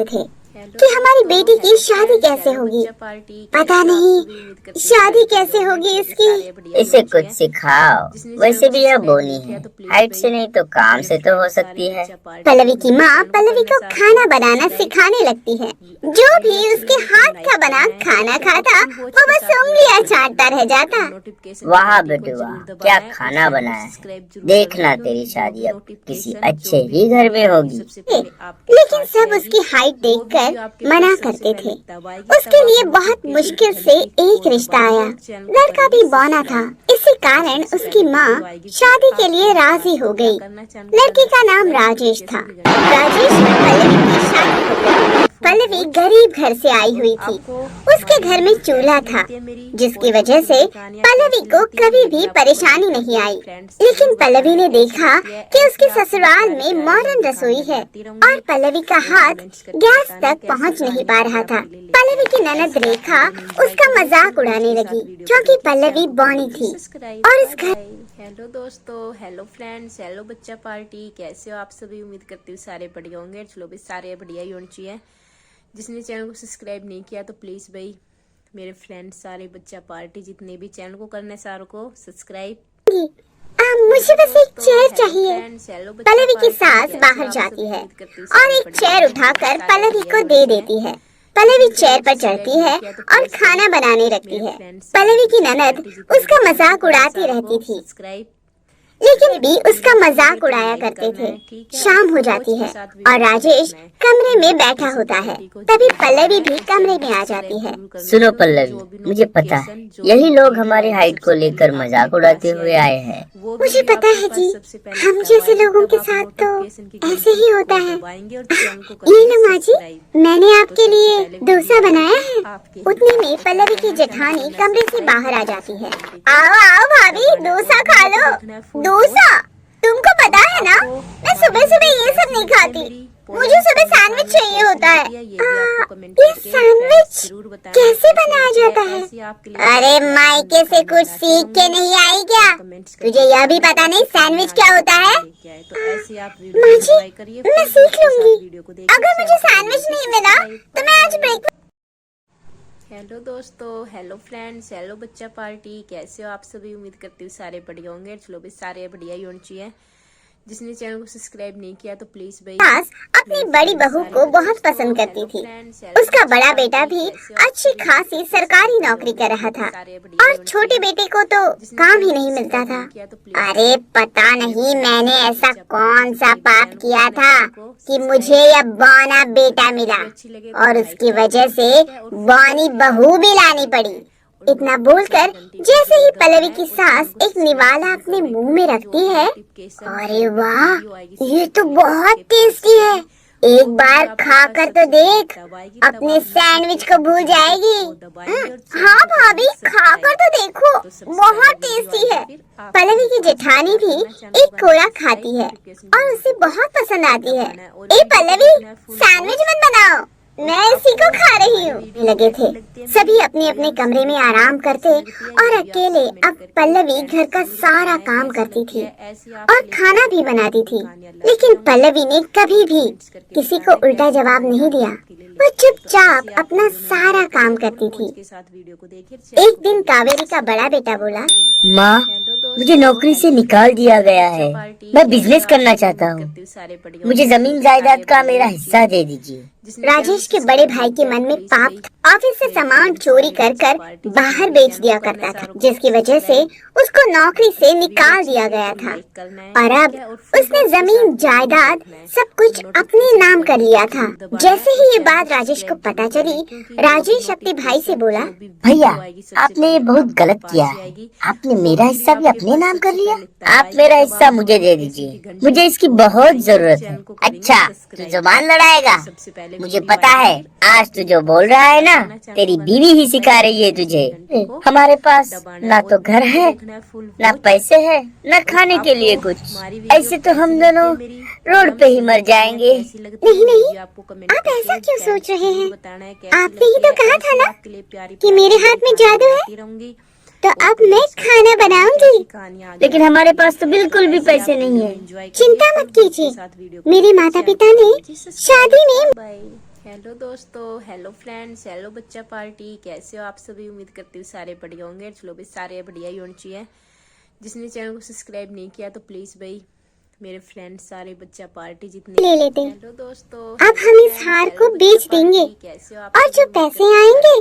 रहते थे कि हमारी बेटी की शादी कैसे होगी। पता नहीं शादी कैसे होगी इसकी। इसे कुछ सिखाओ। वैसे भी यह बोनी है, हाइट से नहीं तो काम से तो हो सकती है। पल्लवी की माँ पल्लवी को खाना बनाना सिखाने लगती है। जो भी उसके हाथ का बना खाना खाता वो बस उंगलियां चाटता रह जाता। वाह बेटे वाह, क्या खाना बनाया है। देखना तेरी शादी अब किसी अच्छे ही घर में होगी। लेकिन सब उसकी हाइट देखकर मना करते थे। उसके लिए बहुत मुश्किल से एक रिश्ता आया। लड़का भी बौना था, इसी कारण उसकी माँ शादी के लिए राजी हो गई। लड़के का नाम राजेश था। राजेश और पल्लवी की शादी हो गई। पल्लवी गरीब घर से आई हुई थी। उसके घर में चूल्हा था, जिसकी वजह से पल्लवी को कभी भी परेशानी नहीं आई। लेकिन पल्लवी ने देखा कि उसके ससुराल में मॉडर्न रसोई है और पल्लवी का हाथ गैस तक पहुंच नहीं पा रहा था। पल्लवी की ननद रेखा उसका मजाक उड़ाने लगी क्योंकि पल्लवी बौनी थी और इस घर। हेलो दोस्तों, हेलो फ्रेंड्स, हेलो बच्चा पार्टी, कैसे हो आप सभी। उम्मीद करती हूँ सारे बढ़िया होंगे। चलो भाई सारे बढ़िया ही होनी चाहिए। जिसने चैनल को सब्सक्राइब नहीं किया तो प्लीज़ भाई मेरे फ्रेंड्स सारे बच्चा पार्टी जितने भी चैनल को करने सारों को सब्सक्राइब। मुझे बस एक चेयर चाहिए। पल्लवी की सास बाहर जाती है और एक चेयर उठाकर पल्लवी को दे देती है। पल्लवी चेयर पर चढ़ती है और खाना बनाने लगती है। पल्लवी की ननद उसका मजाक उड़ाती रहती थी, लेकिन भी उसका मजाक उड़ाया करते थे। शाम हो जाती है और राजेश कमरे में बैठा होता है। तभी पल्लवी भी कमरे में आ जाती है। सुनो पल्लवी, मुझे पता है यही लोग हमारी हाइट को लेकर मजाक उड़ाते हुए आए हैं। मुझे पता है जी, हम जैसे लोगों के साथ तो ऐसे ही होता है। ये लो माँ जी, मैंने आपके लिए डोसा बनाया है। उतने में पल्लवी की जेठानी कमरे से बाहर आ जाती है। आओ आओ भाभी, डोसा खा लो। डोसा? तुमको पता है ना, मैं सुबह सुबह ये सब नहीं खाती। मुझे सुबह सैंडविच चाहिए होता है। ये सैंडविच कैसे बनाया जाता है? अरे मायके से कुछ सीख के नहीं आई क्या? तुझे यह भी पता नहीं सैंडविच क्या होता है? माँ जी, मैं सीख लूंगी। अगर मुझे सैंडविच नहीं मिला तो मैं आज ब्रेक। हेलो दोस्तों, हेलो फ्रेंड्स, हेलो बच्चा पार्टी, कैसे हो आप सभी। उम्मीद करती हूँ सारे बढ़िया होंगे। चलो भाई सारे बढ़िया ही होनी चाहिए। जिसने चैनल को सब्सक्राइब नहीं किया तो प्लीज भाई। सास अपनी बड़ी बहू को बहुत पसंद करती थी। उसका बड़ा बेटा भी अच्छी खासी सरकारी नौकरी कर रहा था और छोटे बेटे को तो काम ही नहीं मिलता था। अरे पता नहीं मैंने ऐसा कौन सा पाप किया था कि मुझे यह बौना बेटा मिला और उसकी वजह से बौनी बहू भी लानी पड़ी। इतना बोलकर जैसे ही पल्लवी की सास एक निवाला अपने मुंह में रखती है, अरे वाह, ये तो बहुत टेस्टी है। एक बार खाकर तो देख, अपने सैंडविच को भूल जाएगी। हाँ भाभी, खाकर तो देखो, बहुत टेस्टी है। पल्लवी की जेठानी भी एक कोड़ा खाती है और उसे बहुत पसंद आती है। ए पल्लवी, सैंडविच मत बनाओ, मैं इसी को खा रही हूँ। लगे थे सभी अपने अपने कमरे में आराम करते और अकेले अब पल्लवी घर का सारा काम करती थी और खाना भी बनाती थी। लेकिन पल्लवी ने कभी भी किसी को उल्टा जवाब नहीं दिया। वो चुपचाप अपना सारा काम करती थी। एक दिन कावेरी का बड़ा बेटा बोला, माँ, मुझे नौकरी से निकाल दिया गया है। मैं बिजनेस करना चाहता हूँ। मुझे जमीन जायदाद का मेरा हिस्सा दे दीजिए। राजेश के बड़े भाई के मन में पाप था। ऑफिस से सामान चोरी कर कर बाहर बेच दिया करता था, जिसकी वजह से उसको नौकरी से निकाल दिया गया था और अब उसने जमीन जायदाद सब कुछ अपने नाम कर लिया था। जैसे ही ये बात राजेश को पता चली, राजेश अपने भाई से बोला, भैया आपने ये बहुत गलत किया है। आपने मेरा हिस्सा भी अपने नाम कर लिया। आप मेरा हिस्सा मुझे दे दीजिए, मुझे इसकी बहुत जरूरत है। अच्छा, तू जुबान लड़ाएगा? मुझे पता है आज तू जो बोल रहा है ना, तेरी बीवी ही सिखा रही है तुझे। हमारे पास ना तो घर है, ना पैसे है, ना खाने के लिए कुछ। ऐसे तो हम दोनों रोड पे ही मर जाएंगे। नहीं नहीं, आप ऐसा क्यों सोच रहे हैं? आपने ही तो कहा था ना कि मेरे हाथ में जादू है, तो अब मैं खाना बनाऊंगी। लेकिन हमारे पास तो बिल्कुल भी पैसे नहीं है। चिंता मत कीजिए, मेरे माता पिता ने शादी में हेलो दोस्तों, हेलो फ्रेंड्स, हेलो बच्चा पार्टी, कैसे हो आप सभी। उम्मीद करती हूँ सारे बढ़िया होंगे। चलो भाई, सारे बढ़िया ही होने चाहिए। जिसने चैनल को सब्सक्राइब नहीं किया तो प्लीज भाई, मेरे फ्रेंड्स सारे बच्चा पार्टी जितने ले लेते। हेलो दोस्तों, अब हम इस हार को बेच देंगे कैसे हो आप और जो पैसे आएंगे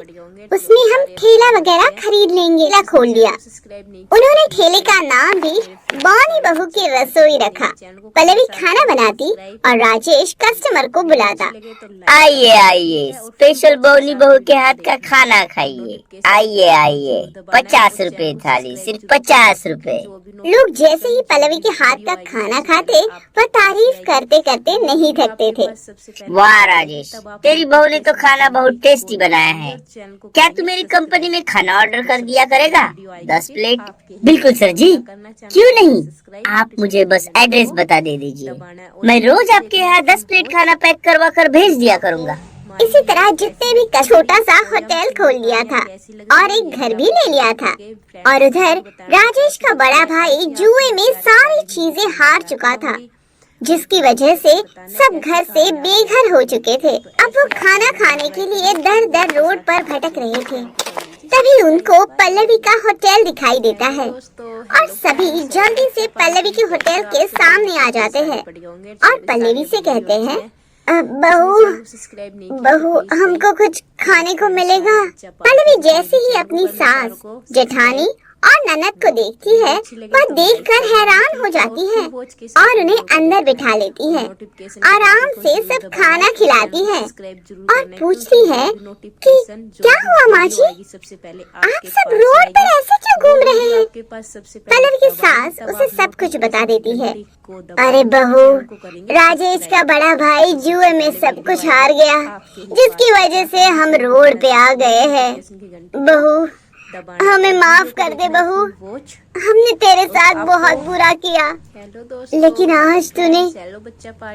उसमें हम ठेला वगैरह खरीद लेंगे। ठेला खोल लिया। सब्सक्राइब नहीं उन्होंने ठेले का नाम भी बॉनी बहू की रसोई रखा। पल्लवी खाना बनाती और राजेश कस्टमर को बुलाता। आइए आइए, स्पेशल बौनी बहू के हाथ का खाना खाइए। आइए आइए, 50 रुपए थाली, सिर्फ 50 रुपए। लोग जैसे ही पल्लवी के हाथ का खाना खाते वह तारीफ करते करते नहीं थकते थे। वाह राजेश, तेरी बहू ने तो खाना बहुत टेस्टी बनाया है। क्या तू मेरी कंपनी में खाना ऑर्डर कर दिया करेगा? 10 प्लेट। बिल्कुल सर जी, क्यों नहीं। आप मुझे बस एड्रेस बता दे दीजिए, मैं रोज आपके यहाँ 10 प्लेट खाना पैक करवा कर भेज दिया करूँगा। इसी तरह जितने भी छोटा सा होटल खोल लिया था और एक घर भी ले लिया था। और उधर राजेश का बड़ा भाई जुए में सारी चीजें हार चुका था, जिसकी वजह से सब घर से बेघर हो चुके थे। अब वो खाना खाने के लिए दर दर रोड पर भटक रहे थे। तभी उनको पल्लवी का होटल दिखाई देता है और सभी जल्दी से पल्लवी के होटल के सामने आ जाते हैं और पल्लवी से कहते हैं, बहू हमको कुछ खाने को मिलेगा। पल्लवी जैसे ही अपनी सास, जेठानी और ननद को देखती है वह देखकर हैरान हो जाती है और उन्हें अंदर बिठा लेती है। आराम से सब खाना खिलाती है और पूछती है कि क्या हुआ माँ जी, आप सब रोड पर ऐसे क्यों घूम रहे हैं। पल्लवी की सास उसे सब कुछ बता देती है। अरे बहू, राजेश का बड़ा भाई जुए में सब कुछ हार गया, जिसकी वजह से हम रोड पे आ गए हैं। बहू हमें माफ कर दे बहू, हमने तेरे साथ बहुत बुरा किया, लेकिन आज तूने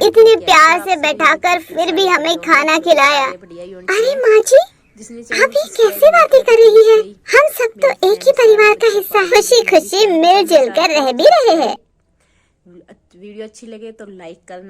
इतने प्यार से बैठाकर फिर भी हमें खाना खिलाया। अरे माँ जी, आप ये कैसी बातें कर रही हैं? हम सब तो एक ही परिवार का हिस्सा हैं। खुशी खुशी मिलजुल कर रह भी रहे हैं। वीडियो अच्छी लगे तो लाइक करना।